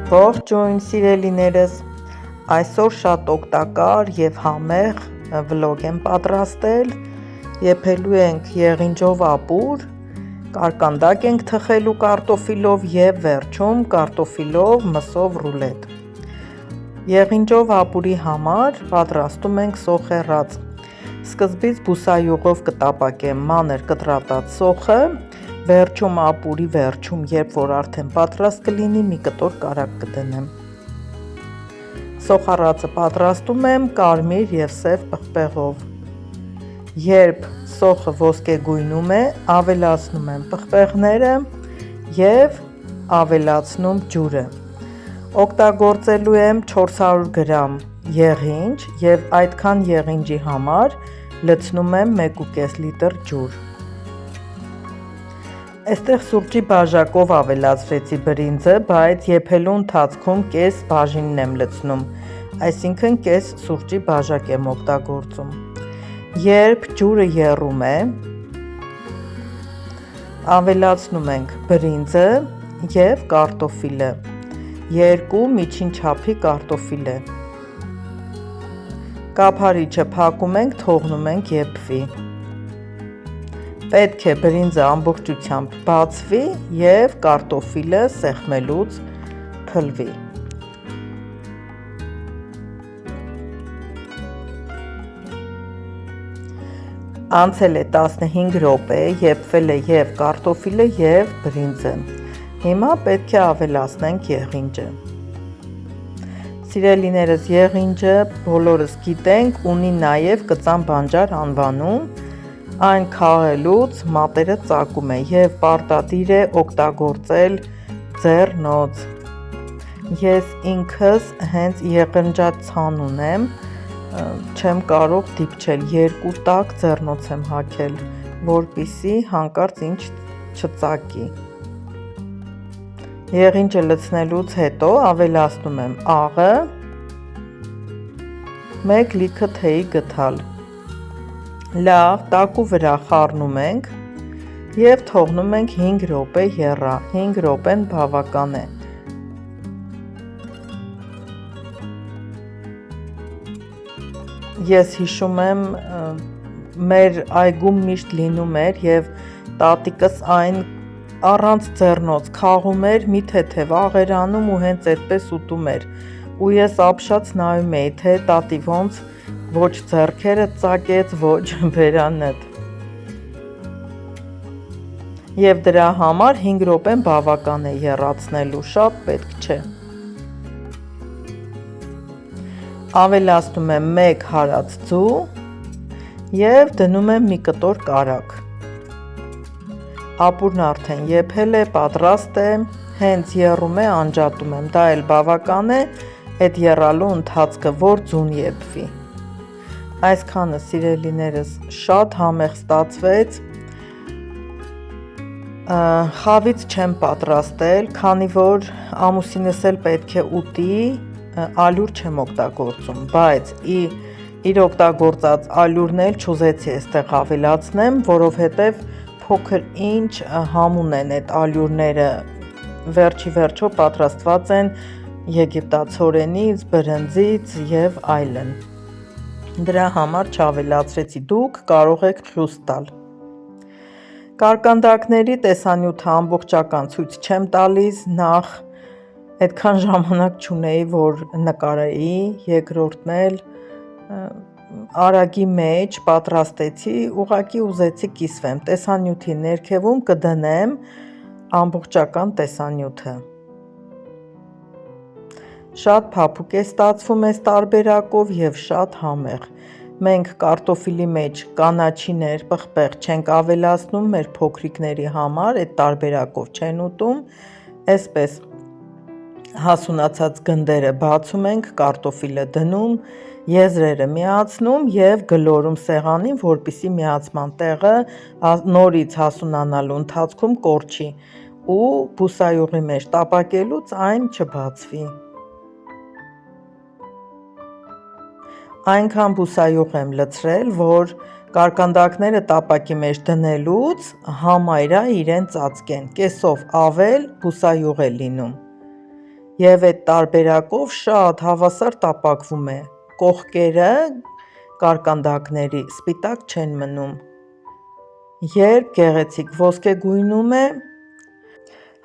Ողջույն սիրելիներս, այսօր շատ օգտակար և համեղ վլոգ եմ պատրաստել, եփելու ենք եղինջով ապուր, կարկանդակ ենք թխելու կարտոֆիլով և վերջում կարտոֆիլով մսով ռուլետ։ Եղինջով ապուրի համար պատրաստում ենք սոխեռած։ Սկզբից բուսայուղով կտապակեմ մանր կտրատած սոխը, վերջում ապուրի վերջում, երբ որ արդեն պատրաստ կլինի, մի կտոր կարագ կդնեմ։ Սոխառածը պատրաստում եմ կարմիր և սև պղպեղով։ Երբ սոխը ոսկեգույնում է, ավելացնում եմ պղպեղները և ավելացնում ջուրը։ Օգտագործելու եմ 400 գրամ եղինջ և այդքան եղինջի համար լցնում եմ 1,5 լիտր ջուր։ Այստեղ սուրճի բաժակով ավելացրեցի բրինձը, բայց եփելու ընթացքում կես բաժինն եմ լցնում, այսինքն կես սուրճի բաժակ եմ օգտագործում։ Երբ ջուրը եռում է, ավելացնում ենք բրինձը և կարտոֆիլը, 2 միջին չափի կարտոֆիլ է։ Կափարիչը փակում ենք, թողնում ենք եփվի։ Պետք է բրինձը ամբողջությամբ բացվի և կարտոֆիլը սեղմելուց փլվի։ Անցել է 15 րոպե, եփվել է և կարտոֆիլը և բրինձը։ Հիմա պետք է ավելացնենք եղինջը։ Սիրելիներս, եղինջը բոլորս գիտենք, ունի նաև կծան բանջար անվանում, այն քաղելուց մատերը ծակում է և պարտադիր է օգտագործել ձեռնոց։ Ես ինքս հենց եղնջացան ունեմ, չեմ կարող դիպչել, 2 տաք ձեռնոց եմ հագել, որպեսզի հանկարծ ինչ չծակի։ Եղինջը լցնելուց հետո ավելացնում եմ աղը, 1 լիքը թեյի գդալ։ Լավ տակու վրա խառնում ենք և թողնում ենք 5 րոպե եռա, 5 րոպեն բավական է։ Ես հիշում եմ, մեր այգում միշտ լինում էր և տատիկս այն առանց ձեռնոց քաղում էր, մի թեթև աղ էր անում ու հենց այդպես ուտում էր, ու ես ապշած նայում էի, թե տատի ոնց ոչ ձեռքերը ծակեց, ոչ բերանդ։ Եվ դրա համար 5 րոպեն բավական է եռացնելու, շատ պետք չէ։ Ավելացնում եմ 1 հարած ձու և դնում եմ մի կտոր կարագ։ Ապուրն արդեն եփել է, պատրաստ է, հենց եռում է, անջատում եմ, դա էլ բավական է այդ եռալու ընթացքը, որ ձուն եփվի։ Այսքանը սիրելիներս, շատ համեղ ստացվեց, խավից չեմ պատրաստել, քանի որ ամուսինս էլ պետք է ուտի, ալյուր չեմ օգտագործում, բայց իր օգտագործած ալյուրն էլ չուզեցի այստեղ ավելացնեմ, որովհետև փոքր ինչ համուն են այդ ալյուրները, վերջի վերջո պատրաստված են եգիպտացորենից, բրնձից և այլն։ Դրա համար չավելացրեցի, դուք կարող եք խյուս տալ։ Կարկանդակների տեսանյութը ամբողջական ցույց չեմ տալիս, նախ այդքան ժամանակ չունեի, որ նկարեի, երկրորդն էլ արագի մեջ պատրաստեցի, ուղղակի ուզեցի կիսվեմ, տեսանյութի ներքևում կդնեմ ամբողջական տեսանյութը։ Շատ փափուկ է ստացվում այս տարբերակով և շատ համեղ։ Մենք կարտոֆիլի մեջ կանաչիներ, պղպեղ չենք ավելացնում, մեր փոքրիկների համար այդ տարբերակով չեն ուտում, այսպես հասունացած գնդերը բացում ենք, կարտոֆիլը դնում, եզրերը միացնում և գլորում սեղանին, որպեսզի միացման տեղը նորից հասունանալու ընթացքում կորչի ու բուսայուղի մեջ տապակելուց այն չբացվի։ Այնքան բուսայուղ եմ լցրել, որ կարկանդակները տապակի մեջ դնելուց համայրա իրեն ծածկեն, կեսով ավել բուսայուղ է լինում։ Եվ այդ տարբերակով շատ հավասար տապակվում է, կողքերը կարկանդակների սպիտակ չեն մնում։ Երբ գեղեցիկ ոսկեգույնում է,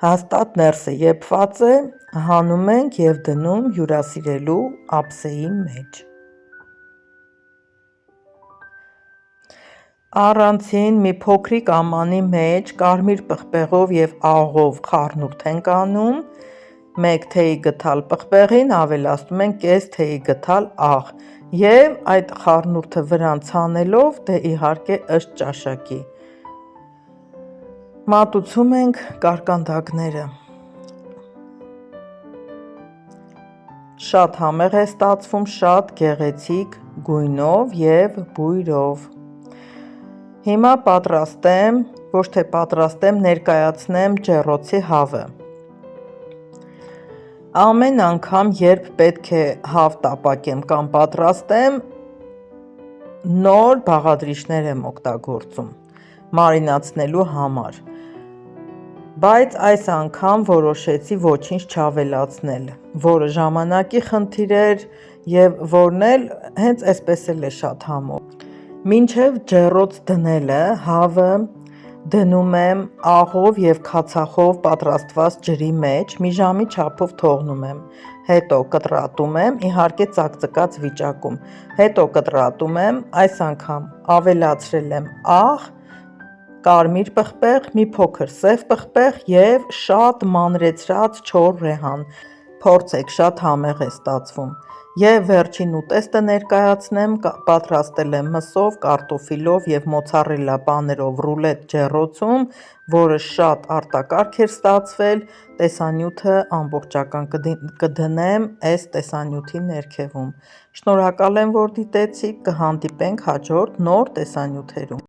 հաստատ ներսը եփված է, հանում ենք և դնում հյուրասիրելու ափսեի մեջ։ Առանցին մի փոքրիկ ամանի մեջ կարմիր պղպեղով և աղով խառնուրդ ենք անում, 1 թեյի գդալ պղպեղին ավելացնում ենք կես թեյի գդալ աղ և այդ խառնուրդը վրան ցանելով, դե իհարկե ըստ ճաշակի, մատուցում ենք կարկանդակները։ Շատ համեղ է ստացվում, շատ գեղեցիկ գույնով և բույրով։ Հիմա պատրաստեմ, ոչ թե պատրաստեմ, ներկայացնեմ ջեռոցի հավը։ Ամեն անգամ, երբ պետք է հավ տապակեմ կամ պատրաստեմ, նոր բաղադրիչներ եմ օգտագործում մարինացնելու համար, բայց այս անգամ որոշեցի ոչինչ չավելացնել, որը ժամանակի խնդիր էր և որն էլ հենց էսպես էլ է շատ համով։ Մինչև ջեռոց դնելը հավը դնում եմ աղով և քացախով պատրաստված ջրի մեջ, մի ժամի չափով թողնում եմ, հետո կտրատում եմ, իհարկե ծակծկած վիճակում, հետո կտրատում եմ, այս անգամ ավելացրել եմ աղ, կարմիր պղպեղ, մի փոքր սև պղպեղ և շատ մանրեցրած չոր ռեհան, փորձեք, շատ համեղ է ստացվում։ Եվ վերջին ուտեստը ներկայացնեմ, պատրաստել եմ մսով, կարտոֆիլով և մոցարելա բաներով ռուլետ ջեռոցում, որը շատ արտակարգ էր ստացվել, տեսանյութը ամբողջական կդնեմ այս տեսանյութի ներքևում։ Շնորհակալ եմ, որ դիտեցիք, կհանդիպենք հաջորդ նոր տեսանյութերում։